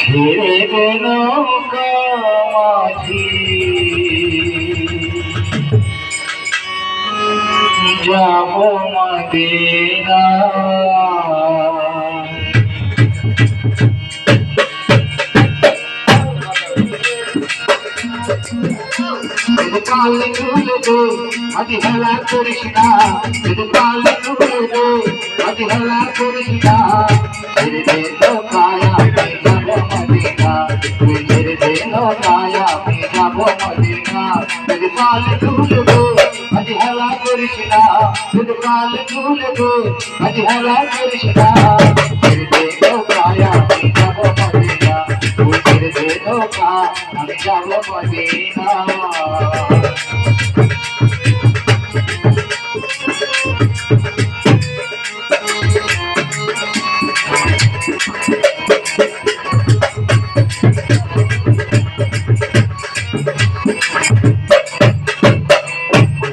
ছেড়ে গেল কামাঝি যাব মদিনা কাল তুলে দে আদি হেলা করিস না কাল তুলে দে আদি হেলা করিস না ছেড়ে দে কায়া যাব মদিনা ছেড়ে দে কায়া যাব মদিনা কাল তুলে দে আদি হেলা করিস না কাল তুলে দে আদি হেলা করিস না ছেড়ে দে কায়া যাব মদিনা ছেড়ে দে কায়া আমি যাব মদিনা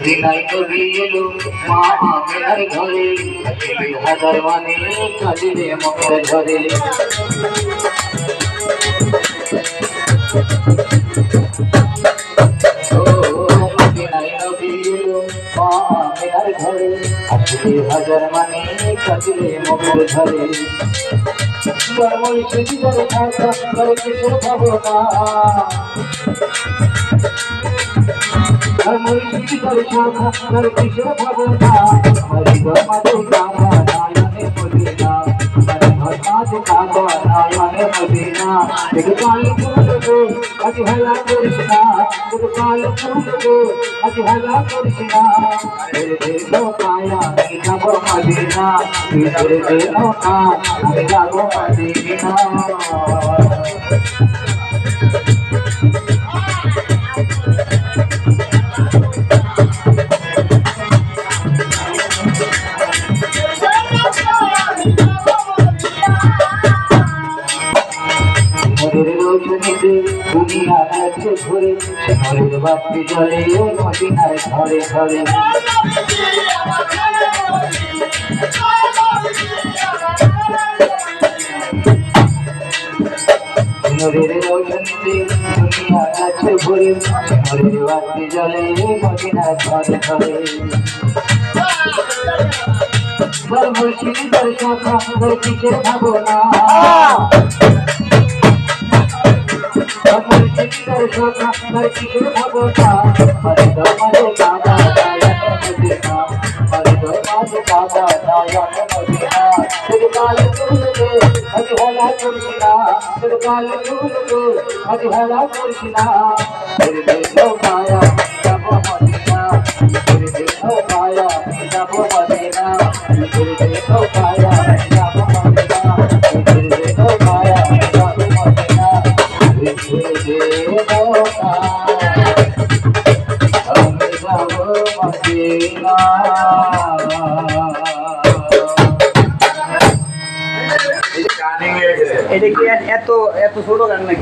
দিনাই কবি এলো মা আমেনার ঘরে 2000 মানে কালিরে মুখে ধরে দিনাই কবি এলো মা আমেনার ঘরে 2000 মানে কালিরে মুখে ধরে বর্মই সেটি ধরে থাকা ধরে কিছু ভাবনা মুর্শিদ করে শাখা করে কিশোর ভাবনা হরি ধর্মাদে কাবা নায়নে মদিনা হরি ধর্মাদে কাবা নায়নে মদিনা দেখে কাল ফুলবে আজ হেলা করিস না দেখে কাল ফুলবে আজ হেলা করিস না ছেড়ে দে কায়া আমি যাব মদিনা ছেড়ে দে কায়া আমি যাব মদিনা দুনিয়া আছে ঘুরে ঘরের বাতি জলে মদিনার ঘরে ঘরে নূরের রোশনীতে দুনিয়া আছে ঘুরে ঘরের বাতি জলে মদিনার ঘরে ঘরে মুর্শিদ করে শাখা করে কিসের ভাবনা মুর্শিদ করে শাখা করে কিসের ভাবনা হরি ধর্মাদে কাবা নায়নে মদিনা হরি ধর্মাদে কাবা নায়নে মদিনা তেরে কাল তুলবে আজ হেলা করিস না তেরে কাল তুলবে আজ হেলা করিস না তেরে দেখো কায়া যাব মদিনা তেরে দেখো কায়া যাব মদিনা তেরে দেখো কায়া যাব মদিনা তেরে দেখো কায়া যাব মদিনা এটা কি এত এত ছোট গান নাকি?